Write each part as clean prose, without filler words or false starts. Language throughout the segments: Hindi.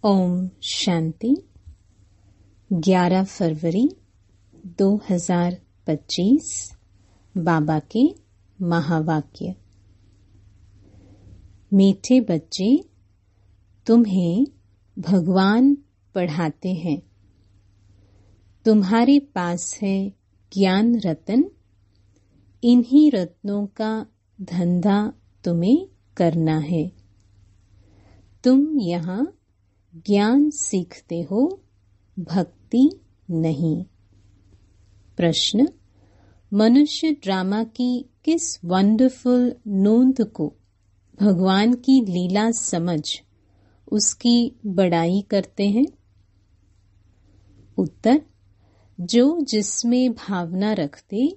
ओम शांति। 11 फरवरी 2025 बाबा के महावाक्य। मीठे बच्चे, तुम्हें भगवान पढ़ाते हैं। तुम्हारे पास है ज्ञान रत्न। इन्हीं रत्नों का धंधा तुम्हें करना है। तुम यहाँ ज्ञान सीखते हो, भक्ति नहीं। प्रश्न: मनुष्य ड्रामा की किस वंडरफुल नोंद को भगवान की लीला समझ उसकी बड़ाई करते हैं? उत्तर: जो जिसमें भावना रखते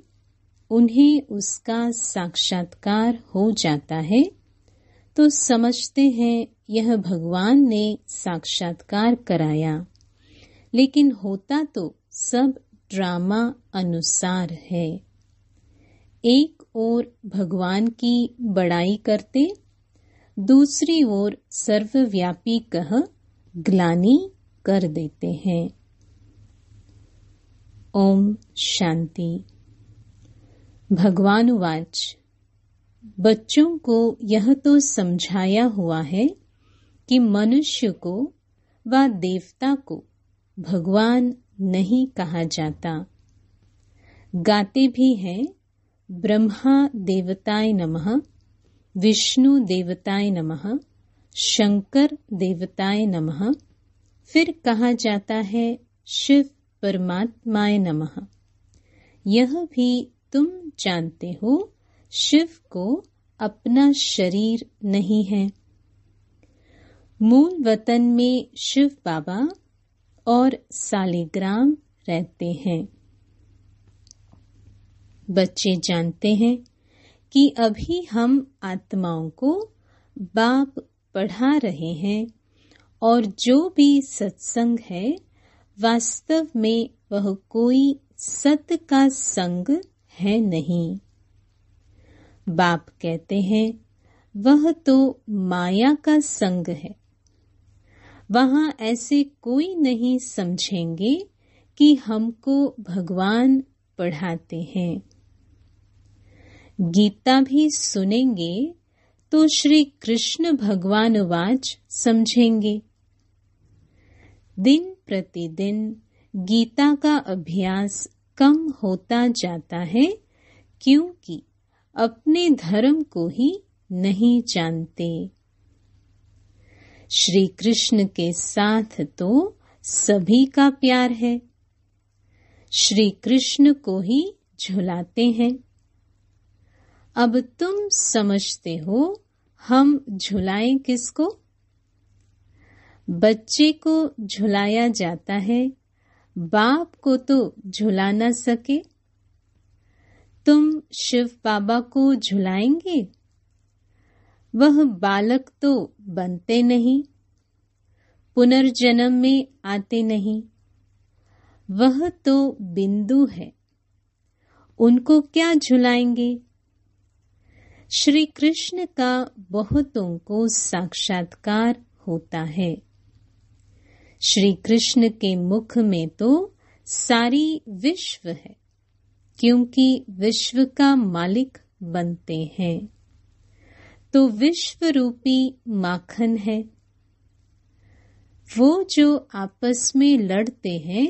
उन्हें उसका साक्षात्कार हो जाता है तो समझते हैं यह भगवान ने साक्षात्कार कराया, लेकिन होता तो सब ड्रामा अनुसार है। एक ओर भगवान की बड़ाई करते, दूसरी ओर सर्वव्यापी कह ग्लानि कर देते हैं। ओम शांति। भगवान वाच: बच्चों को यह तो समझाया हुआ है कि मनुष्य को व देवता को भगवान नहीं कहा जाता। गाते भी हैं ब्रह्मा देवताय नमः, विष्णु देवताय नमः, शंकर देवताय नमः। फिर कहा जाता है शिव परमात्माय नमः। यह भी तुम जानते हो, शिव को अपना शरीर नहीं है। मूल वतन में शिव बाबा और सालिग्राम रहते हैं। बच्चे जानते हैं कि अभी हम आत्माओं को बाप पढ़ा रहे हैं और जो भी सत्संग है वास्तव में वह कोई सत्य का संग है नहीं। बाप कहते हैं वह तो माया का संग है। वहां ऐसे कोई नहीं समझेंगे कि हमको भगवान पढ़ाते हैं। गीता भी सुनेंगे तो श्री कृष्ण भगवान वाच समझेंगे। दिन प्रतिदिन गीता का अभ्यास कम होता जाता है, क्योंकि अपने धर्म को ही नहीं जानते। श्री कृष्ण के साथ तो सभी का प्यार है। श्री कृष्ण को ही झुलाते हैं। अब तुम समझते हो हम झुलाएं किसको? बच्चे को झुलाया जाता है, बाप को तो झुला न सके। तुम शिव बाबा को झुलाएंगे? वह बालक तो बनते नहीं, पुनर्जन्म में आते नहीं। वह तो बिंदु है, उनको क्या झुलाएंगे? श्री कृष्ण का बहुतों को साक्षात्कार होता है। श्री कृष्ण के मुख में तो सारी विश्व है, क्योंकि विश्व का मालिक बनते हैं। तो विश्व रूपी माखन है। वो जो आपस में लड़ते हैं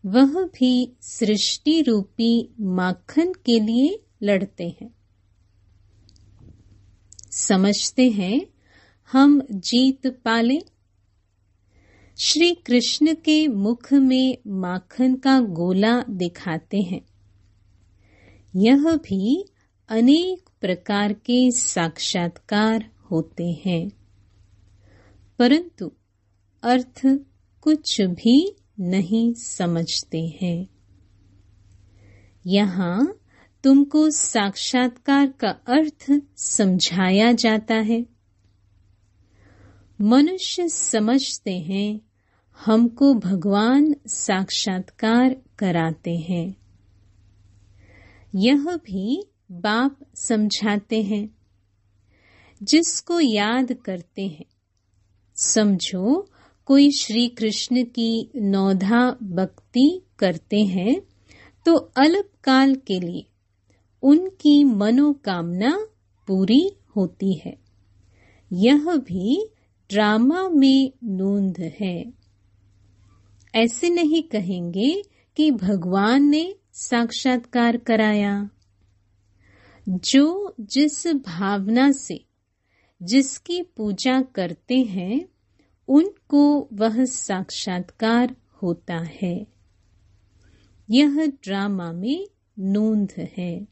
वह भी सृष्टि रूपी माखन के लिए लड़ते हैं। समझते हैं हम जीत पाले। श्री कृष्ण के मुख में माखन का गोला दिखाते हैं। यह भी अनेक प्रकार के साक्षात्कार होते हैं, परंतु अर्थ कुछ भी नहीं समझते हैं। यहाँ तुमको साक्षात्कार का अर्थ समझाया जाता है। मनुष्य समझते हैं हमको भगवान साक्षात्कार कराते हैं। यह भी बाप समझाते हैं। जिसको याद करते हैं, समझो कोई श्री कृष्ण की नौधा भक्ति करते हैं तो अल्पकाल के लिए उनकी मनोकामना पूरी होती है। यह भी ड्रामा में नूंद है। ऐसे नहीं कहेंगे कि भगवान ने साक्षात्कार कराया। जो जिस भावना से जिसकी पूजा करते हैं उनको वह साक्षात्कार होता है। यह ड्रामा में नूंद है।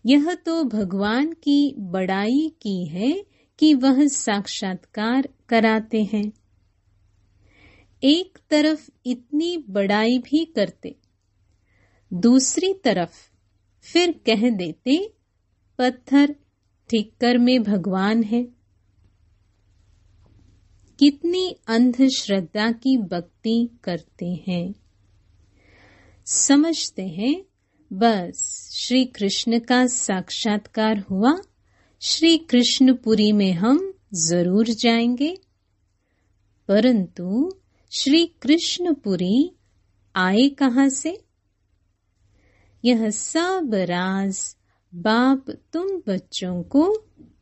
यह तो भगवान की बड़ाई की है कि वह साक्षात्कार कराते हैं। एक तरफ इतनी बड़ाई भी करते, दूसरी तरफ फिर कह देते पत्थर ठिक्कर में भगवान है। कितनी अंधश्रद्धा की भक्ति करते हैं। समझते हैं बस श्री कृष्ण का साक्षात्कार हुआ, श्री कृष्णपुरी में हम जरूर जाएंगे। परंतु श्री कृष्णपुरी आए कहाँ से? यह सब राज बाप तुम बच्चों को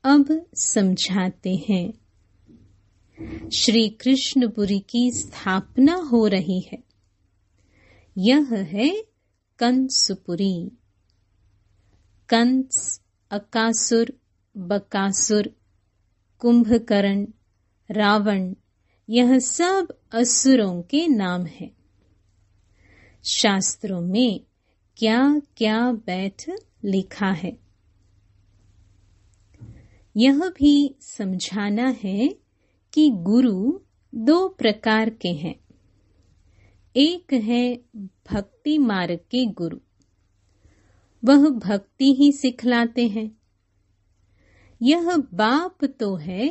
अब समझाते हैं। श्री कृष्णपुरी की स्थापना हो रही है। यह है कंसपुरी। कंस, अकासुर, बकासुर, कुंभकर्ण, रावण, यह सब असुरों के नाम हैं। शास्त्रों में क्या क्या बैठ लिखा है। यह भी समझाना है कि गुरु दो प्रकार के हैं। एक है भक्ति मार्ग के गुरु, वह भक्ति ही सिखलाते हैं। यह बाप तो है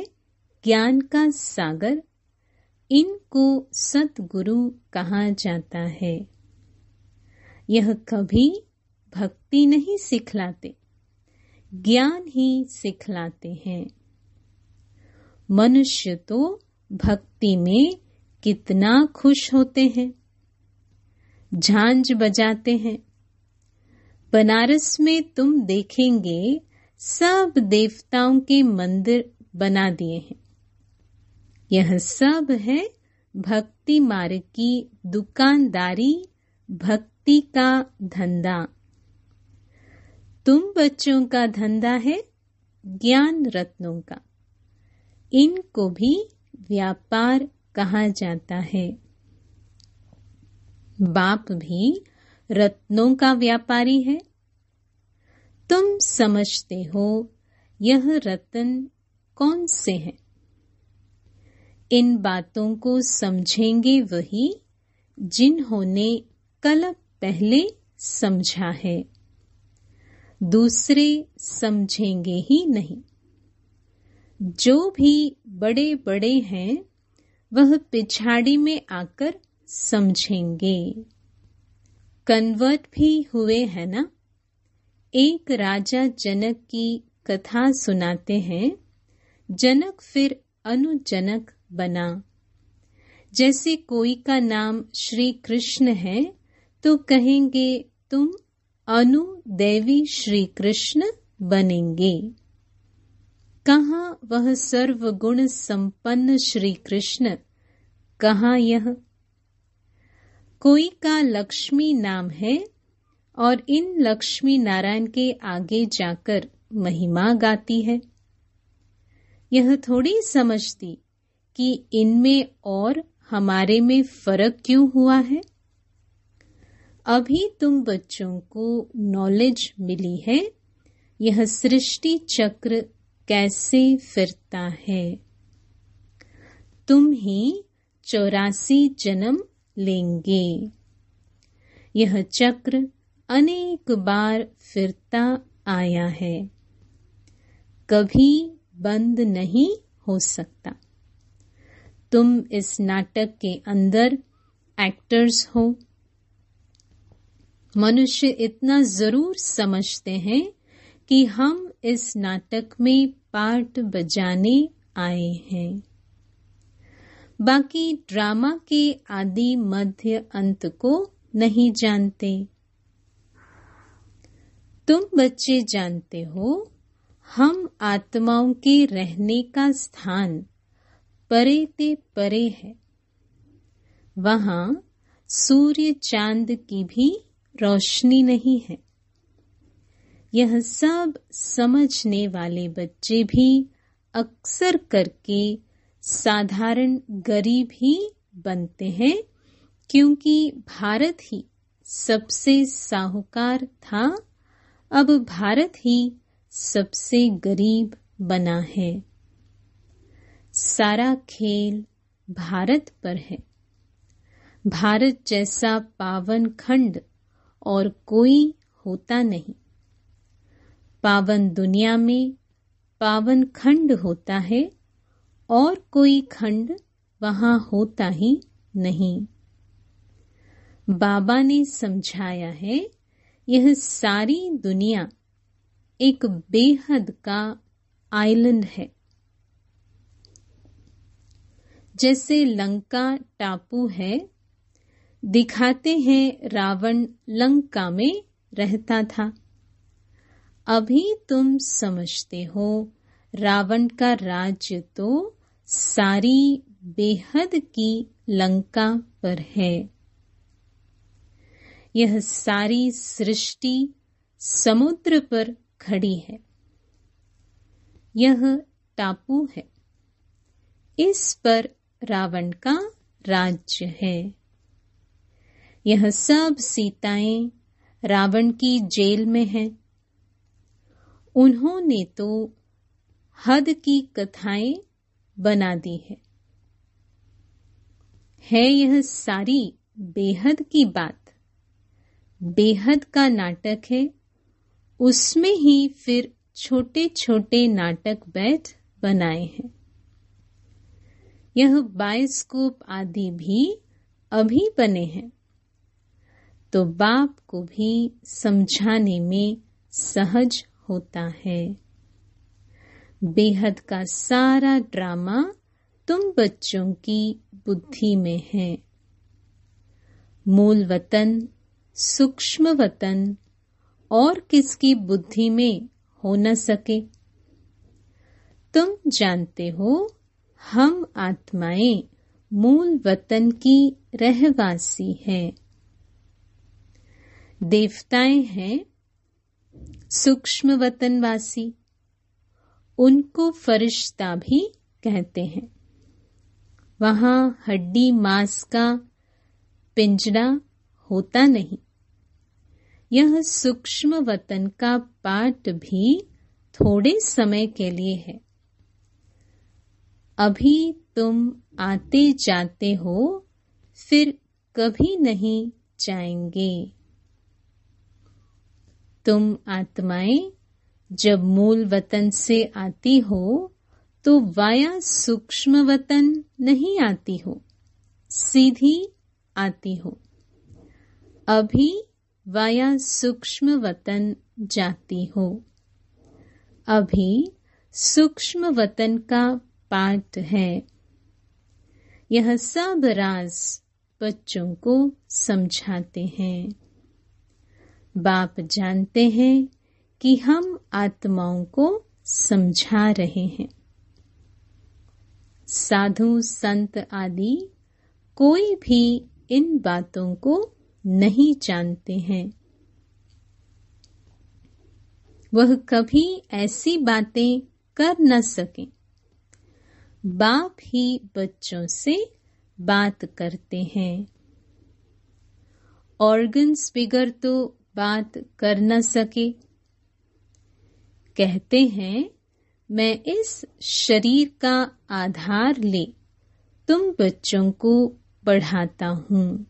ज्ञान का सागर, इनको सतगुरु कहा जाता है। यह कभी भक्ति नहीं सिखलाते, ज्ञान ही सिखलाते हैं। मनुष्य तो भक्ति में कितना खुश होते हैं, झांझ बजाते हैं। बनारस में तुम देखेंगे सब देवताओं के मंदिर बना दिए हैं। यह सब है भक्ति मार्ग की दुकानदारी, भक्ति का धंधा। तुम बच्चों का धंधा है ज्ञान रत्नों का। इनको भी व्यापार कहा जाता है। बाप भी रत्नों का व्यापारी है। तुम समझते हो यह रत्न कौन से हैं? इन बातों को समझेंगे वही जिन्होंने कल पहले समझा है। दूसरे समझेंगे ही नहीं। जो भी बड़े बड़े हैं वह पिछाड़ी में आकर समझेंगे। कन्वर्ट भी हुए हैं ना। एक राजा जनक की कथा सुनाते हैं। जनक फिर अनुजनक बना। जैसे कोई का नाम श्री कृष्ण है तो कहेंगे तुम अनुदेवी श्री कृष्ण बनेंगे। कहाँ वह सर्वगुण संपन्न श्री कृष्ण, कहाँ यह? कोई का लक्ष्मी नाम है और इन लक्ष्मी नारायण के आगे जाकर महिमा गाती है। यह थोड़ी समझती कि इनमें और हमारे में फर्क क्यों हुआ है। अभी तुम बच्चों को नॉलेज मिली है यह सृष्टि चक्र कैसे फिरता है। तुम ही 84 जन्म लेंगे। यह चक्र अनेक बार फिरता आया है, कभी बंद नहीं हो सकता। तुम इस नाटक के अंदर एक्टर्स हो। मनुष्य इतना जरूर समझते हैं कि हम इस नाटक में पार्ट बजाने आए हैं। बाकी ड्रामा के आदि मध्य अंत को नहीं जानते। तुम बच्चे जानते हो, हम आत्माओं के रहने का स्थान परे ते परे है। वहां सूर्य चांद की भी रोशनी नहीं है। यह सब समझने वाले बच्चे भी अक्सर करके साधारण गरीब ही बनते हैं, क्योंकि भारत ही सबसे साहूकार था। अब भारत ही सबसे गरीब बना है। सारा खेल भारत पर है। भारत जैसा पावन खंड और कोई होता नहीं। पावन दुनिया में पावन खंड होता है और कोई खंड वहां होता ही नहीं। बाबा ने समझाया है, यह सारी दुनिया एक बेहद का आइलैंड है। जैसे लंका टापू है, दिखाते हैं रावण लंका में रहता था। अभी तुम समझते हो, रावण का राज्य तो सारी बेहद की लंका पर है। यह सारी सृष्टि समुद्र पर खड़ी है। यह टापू है। इस पर रावण का राज्य है। यह सब सीताएं रावण की जेल में हैं। उन्होंने तो हद की कथाएं बना दी है यह सारी बेहद की बात। बेहद का नाटक है, उसमें ही फिर छोटे छोटे नाटक बैठ बनाए हैं। यह बायोस्कोप आदि भी अभी बने हैं, तो बाप को भी समझाने में सहज होता है। बेहद का सारा ड्रामा तुम बच्चों की बुद्धि में है। मूल वतन, सूक्ष्म वतन और किसकी बुद्धि में हो न सके। तुम जानते हो, हम आत्माएं मूल वतन की रहवासी हैं। देवताएं हैं सूक्ष्म वतनवासी। उनको फरिश्ता भी कहते हैं। वहां हड्डी मांस का पिंजरा होता नहीं। यह सूक्ष्म वतन का पाठ भी थोड़े समय के लिए है। अभी तुम आते जाते हो, फिर कभी नहीं जाएंगे। तुम आत्माएं जब मूल वतन से आती हो, तो वाया सूक्ष्म वतन नहीं आती हो, सीधी आती हो। अभी वाया सूक्ष्म वतन जाती हो। अभी सूक्ष्म वतन का पाठ है। यह सब राज बच्चों को समझाते हैं। बाप जानते हैं कि हम आत्माओं को समझा रहे हैं। साधु संत आदि कोई भी इन बातों को नहीं जानते हैं। वह कभी ऐसी बातें कर न सके। बाप ही बच्चों से बात करते हैं। ऑर्गन्स बिगर तो बात कर न सके। कहते हैं, मैं इस शरीर का आधार ले तुम बच्चों को पढ़ाता हूँ।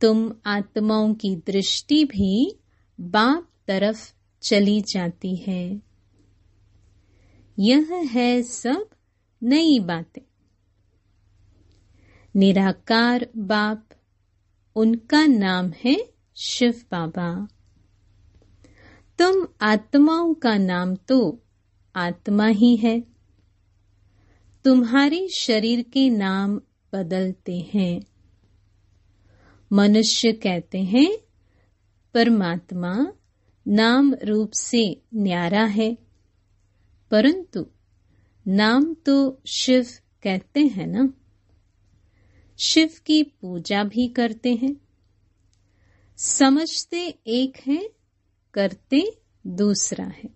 तुम आत्माओं की दृष्टि भी बाप तरफ चली जाती है। यह है सब नई बातें। निराकार बाप, उनका नाम है शिव बाबा। तुम आत्माओं का नाम तो आत्मा ही है। तुम्हारे शरीर के नाम बदलते हैं। मनुष्य कहते हैं परमात्मा नाम रूप से न्यारा है, परंतु नाम तो शिव कहते हैं ना। शिव की पूजा भी करते हैं। समझते एक है, करते दूसरा है।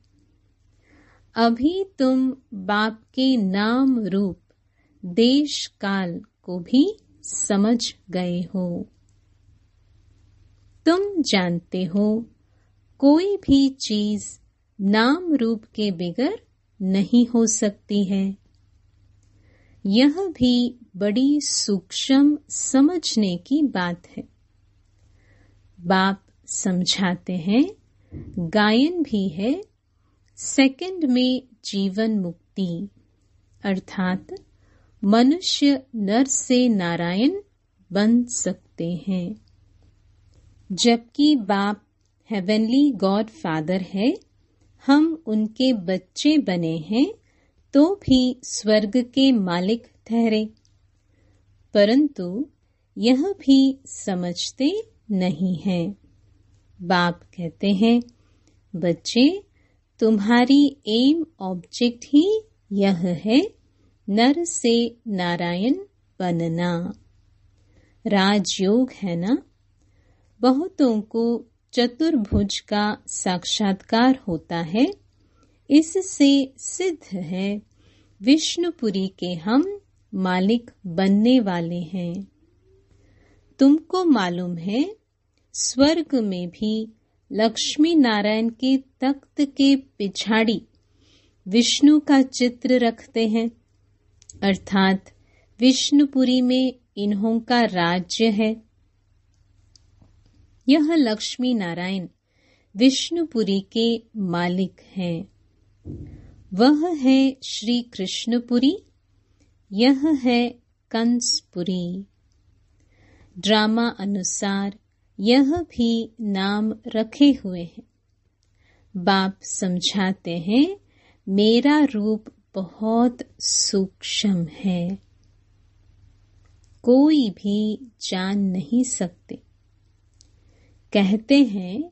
अभी तुम बाप के नाम रूप देश काल को भी समझ गए हो। तुम जानते हो कोई भी चीज नाम रूप के बगैर नहीं हो सकती है। यह भी बड़ी सूक्ष्म समझने की बात है। बाप समझाते हैं गायन भी है सेकंड में जीवन मुक्ति, अर्थात मनुष्य नर से नारायण बन सकते हैं। जबकि बाप हेवनली गॉड फादर है, हम उनके बच्चे बने हैं तो भी स्वर्ग के मालिक ठहरे, परंतु यह भी समझते नहीं हैं। बाप कहते हैं बच्चे, तुम्हारी एम ऑब्जेक्ट ही यह है नर से नारायण बनना। राजयोग है ना। बहुतों को चतुर्भुज का साक्षात्कार होता है। इससे सिद्ध है विष्णुपुरी के हम मालिक बनने वाले हैं। तुमको मालूम है स्वर्ग में भी लक्ष्मी नारायण के तख्त के पिछाड़ी विष्णु का चित्र रखते हैं, अर्थात विष्णुपुरी में इन्हों का राज्य है। यह लक्ष्मी नारायण विष्णुपुरी के मालिक हैं। वह है श्री कृष्णपुरी, यह है कंसपुरी। ड्रामा अनुसार यह भी नाम रखे हुए हैं। बाप समझाते हैं मेरा रूप बहुत सूक्ष्म है, कोई भी जान नहीं सकते। कहते हैं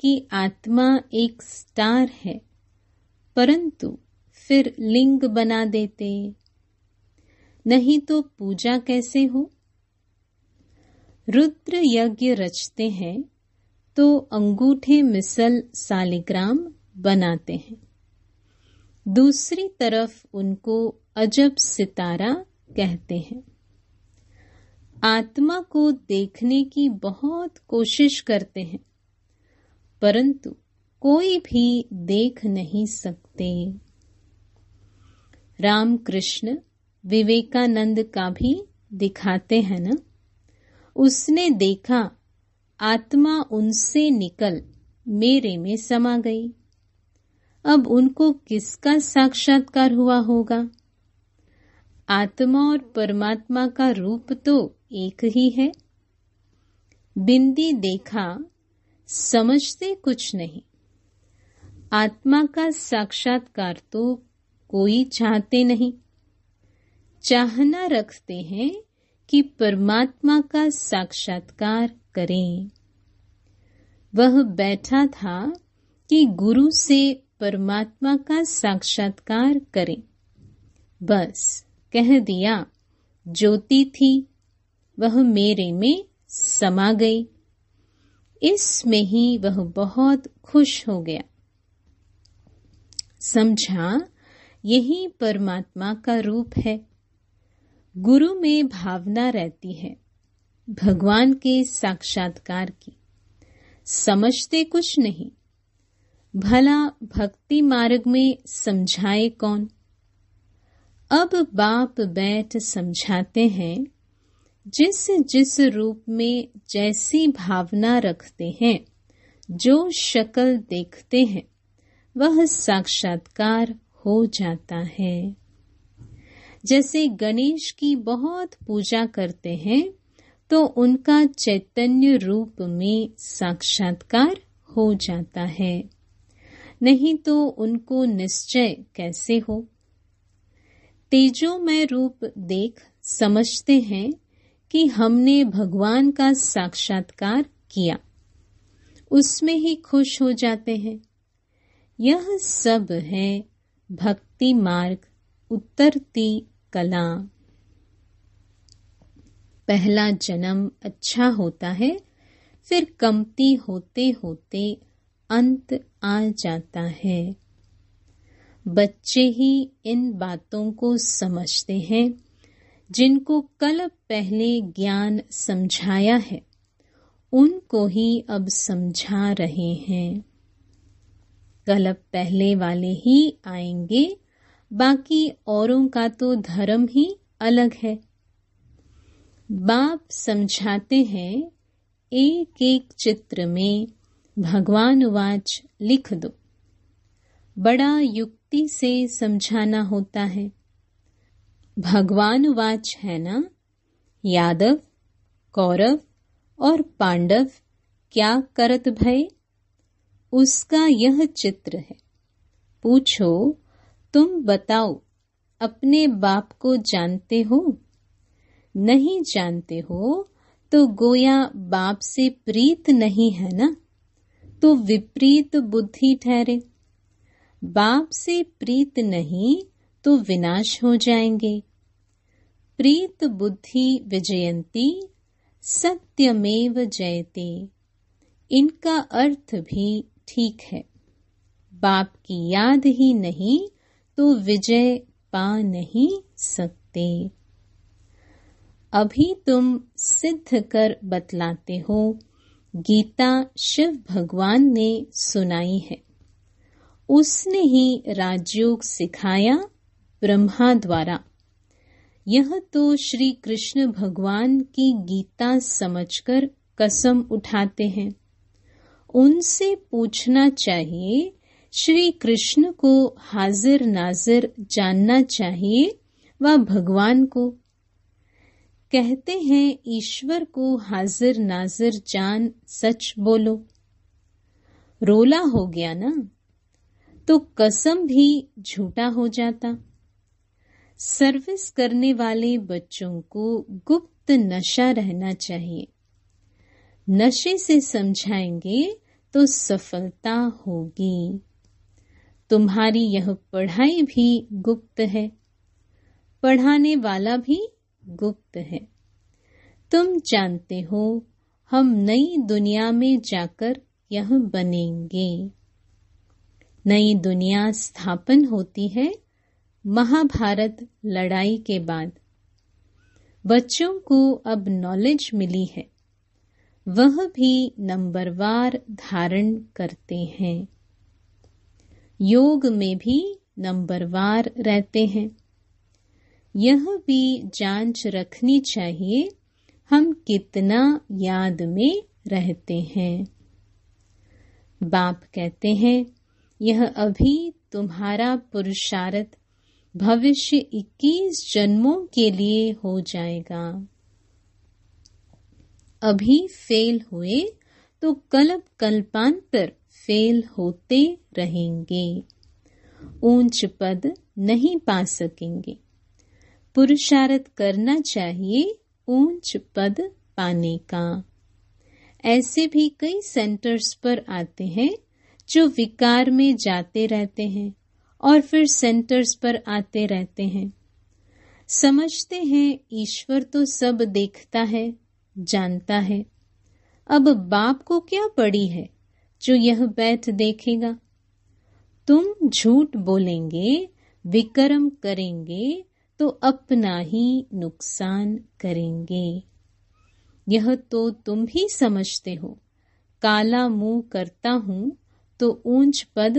कि आत्मा एक स्टार है, परंतु फिर लिंग बना देते, नहीं तो पूजा कैसे हो। रुद्र यज्ञ रचते हैं तो अंगूठे मिसल सालिग्राम बनाते हैं। दूसरी तरफ उनको अजब सितारा कहते हैं। आत्मा को देखने की बहुत कोशिश करते हैं, परंतु कोई भी देख नहीं सकते। रामकृष्ण विवेकानंद का भी दिखाते हैं ना। उसने देखा आत्मा उनसे निकल मेरे में समा गई। अब उनको किसका साक्षात्कार हुआ होगा। आत्मा और परमात्मा का रूप तो एक ही है। बिंदी देखा, समझते कुछ नहीं। आत्मा का साक्षात्कार तो कोई चाहते नहीं। चाहना रखते हैं कि परमात्मा का साक्षात्कार करें। वह बैठा था कि गुरु से परमात्मा का साक्षात्कार करें। बस कह दिया, ज्योति थी वह मेरे में समा गई। इसमें ही वह बहुत खुश हो गया। समझा यही परमात्मा का रूप है। गुरु में भावना रहती है भगवान के साक्षात्कार की। समझते कुछ नहीं। भला भक्ति मार्ग में समझाए कौन। अब बाप बैठ समझाते हैं जिस जिस रूप में जैसी भावना रखते हैं, जो शक्ल देखते हैं, वह साक्षात्कार हो जाता है। जैसे गणेश की बहुत पूजा करते हैं तो उनका चैतन्य रूप में साक्षात्कार हो जाता है, नहीं तो उनको निश्चय कैसे हो। तेजोमय रूप देख समझते हैं कि हमने भगवान का साक्षात्कार किया, उसमें ही खुश हो जाते हैं। यह सब है भक्ति मार्ग, उतरती कला। पहला जन्म अच्छा होता है, फिर कमती होते होते अंत आ जाता है। बच्चे ही इन बातों को समझते हैं जिनको कल पहले ज्ञान समझाया है, उनको ही अब समझा रहे हैं। कल पहले वाले ही आएंगे, बाकी औरों का तो धर्म ही अलग है। बाप समझाते हैं, एक एक चित्र में भगवान वाच लिख दो। बड़ा युक्ति से समझाना होता है। भगवान वाच है ना, यादव, कौरव और पांडव क्या करत भय, उसका यह चित्र है। पूछो, तुम बताओ, अपने बाप को जानते हो? नहीं जानते हो तो गोया बाप से प्रीत नहीं है ना, तो विपरीत बुद्धि ठहरे। बाप से प्रीत नहीं तो विनाश हो जाएंगे। प्रीत बुद्धि विजयंती, सत्यमेव जयते। इनका अर्थ भी ठीक है। बाप की याद ही नहीं तो विजय पा नहीं सकते। अभी तुम सिद्ध कर बतलाते हो, गीता शिव भगवान ने सुनाई है। उसने ही राजयोग सिखाया ब्रह्मा द्वारा। यह तो श्री कृष्ण भगवान की गीता समझकर कसम उठाते हैं। उनसे पूछना चाहिए, श्री कृष्ण को हाजिर नाजिर जानना चाहिए व भगवान को। कहते हैं ईश्वर को हाजिर नाजिर जान सच बोलो। रोला हो गया ना, तो कसम भी झूठा हो जाता। सर्विस करने वाले बच्चों को गुप्त नशा रहना चाहिए। नशे से समझाएंगे तो सफलता होगी। तुम्हारी यह पढ़ाई भी गुप्त है, पढ़ाने वाला भी गुप्त है। तुम जानते हो, हम नई दुनिया में जाकर यह बनेंगे। नई दुनिया स्थापन होती है महाभारत लड़ाई के बाद। बच्चों को अब नॉलेज मिली है, वह भी नंबरवार धारण करते हैं। योग में भी नंबरवार रहते हैं। यह भी जांच रखनी चाहिए, हम कितना याद में रहते हैं। बाप कहते हैं, यह अभी तुम्हारा पुरुषार्थ भविष्य 21 जन्मों के लिए हो जाएगा। अभी फेल हुए तो कल्प कल्पांतर फेल होते रहेंगे, ऊंच पद नहीं पा सकेंगे। पुरुषार्थ करना चाहिए ऊंच पद पाने का। ऐसे भी कई सेंटर्स पर आते हैं जो विकार में जाते रहते हैं और फिर सेंटर्स पर आते रहते हैं। समझते हैं ईश्वर तो सब देखता है, जानता है। अब बाप को क्या पड़ी है जो यह बैठ देखेगा। तुम झूठ बोलेंगे, विकर्म करेंगे तो अपना ही नुकसान करेंगे। यह तो तुम भी समझते हो। काला मुंह करता हूं तो ऊंच पद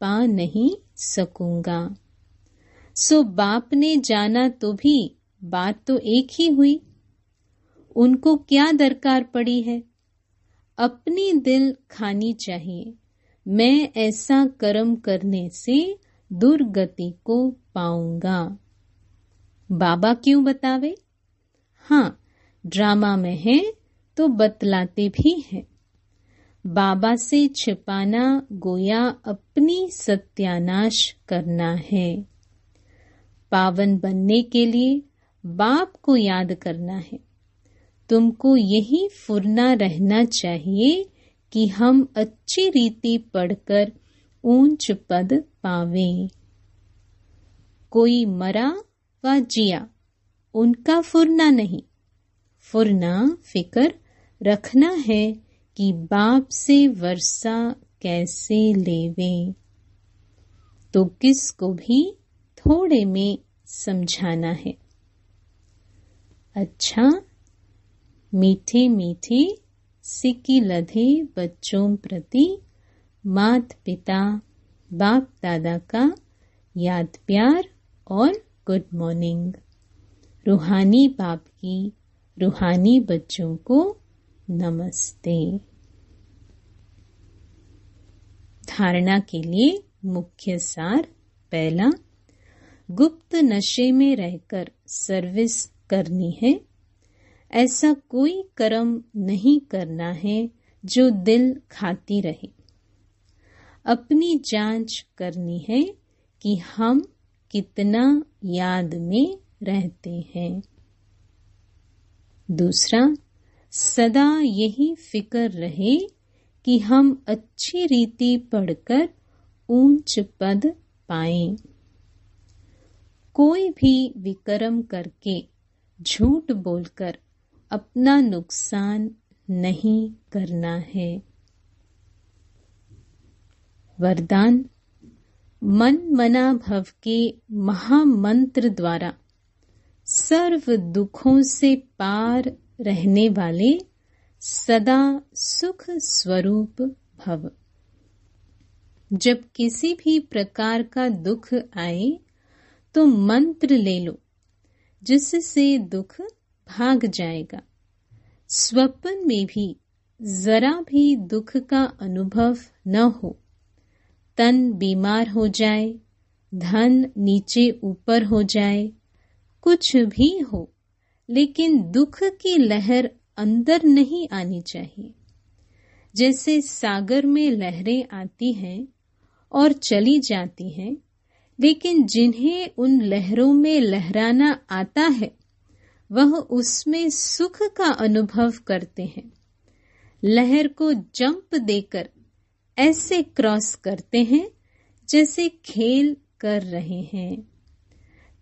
पा नहीं सकूंगा। सो बाप ने जाना तो भी बात तो एक ही हुई। उनको क्या दरकार पड़ी है। अपनी दिल खानी चाहिए, मैं ऐसा कर्म करने से दुर्गति को पाऊंगा। बाबा क्यों बतावे? हाँ, ड्रामा में है तो बतलाते भी हैं। बाबा से छिपाना गोया अपनी सत्यानाश करना है। पावन बनने के लिए बाप को याद करना है। तुमको यही फुरना रहना चाहिए कि हम अच्छी रीति पढ़कर ऊंच पद पावें। कोई मरा व जिया, उनका फुरना नहीं। फुरना फिक्र रखना है कि बाप से वर्षा कैसे लेवें। तो किसको भी थोड़े में समझाना है। अच्छा, मीठे मीठे सिक्की लधे बच्चों प्रति मात पिता बाप दादा का याद प्यार और गुड मॉर्निंग। रूहानी बाप की रूहानी बच्चों को नमस्ते। धारणा के लिए मुख्य सार। पहला, गुप्त नशे में रहकर सर्विस करनी है। ऐसा कोई कर्म नहीं करना है जो दिल खाती रहे। अपनी जांच करनी है कि हम कितना याद में रहते हैं। दूसरा, सदा यही फिक्र रहे कि हम अच्छी रीति पढ़कर ऊंच पद पाएं। कोई भी विकर्म करके झूठ बोलकर अपना नुकसान नहीं करना है। वरदान, मन मना भव के महामंत्र द्वारा सर्व दुखों से पार रहने वाले सदा सुख स्वरूप भव। जब किसी भी प्रकार का दुख आए तो मंत्र ले लो, जिससे दुख भाग जाएगा। स्वप्न में भी जरा भी दुख का अनुभव न हो। तन बीमार हो जाए, धन नीचे ऊपर हो जाए, कुछ भी हो, लेकिन दुख की लहर अंदर नहीं आनी चाहिए। जैसे सागर में लहरें आती हैं और चली जाती हैं, लेकिन जिन्हें उन लहरों में लहराना आता है वह उसमें सुख का अनुभव करते हैं। लहर को जंप देकर ऐसे क्रॉस करते हैं जैसे खेल कर रहे हैं।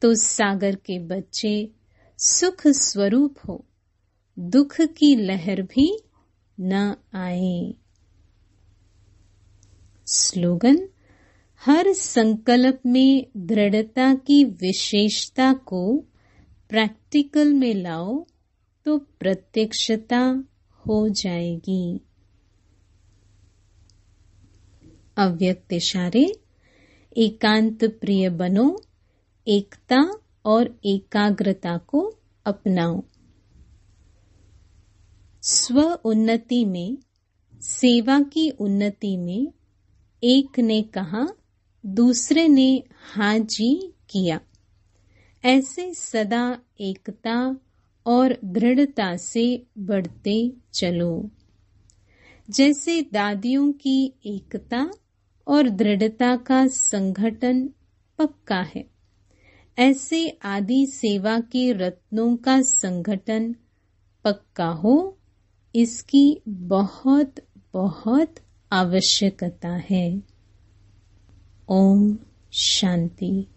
तो सागर के बच्चे सुख स्वरूप हो, दुख की लहर भी न आए। स्लोगन, हर संकल्प में दृढ़ता की विशेषता को प्रैक्टिकल में लाओ तो प्रत्यक्षता हो जाएगी। अव्यक्त इशारे, एकांत प्रिय बनो, एकता और एकाग्रता को अपनाओ। स्व उन्नति में, सेवा की उन्नति में एक ने कहा, दूसरे ने हाँ जी किया। ऐसे सदा एकता और दृढ़ता से बढ़ते चलो। जैसे दादियों की एकता और दृढ़ता का संगठन पक्का है, ऐसे आदि सेवा के रत्नों का संगठन पक्का हो, इसकी बहुत बहुत आवश्यकता है। ओम शांति।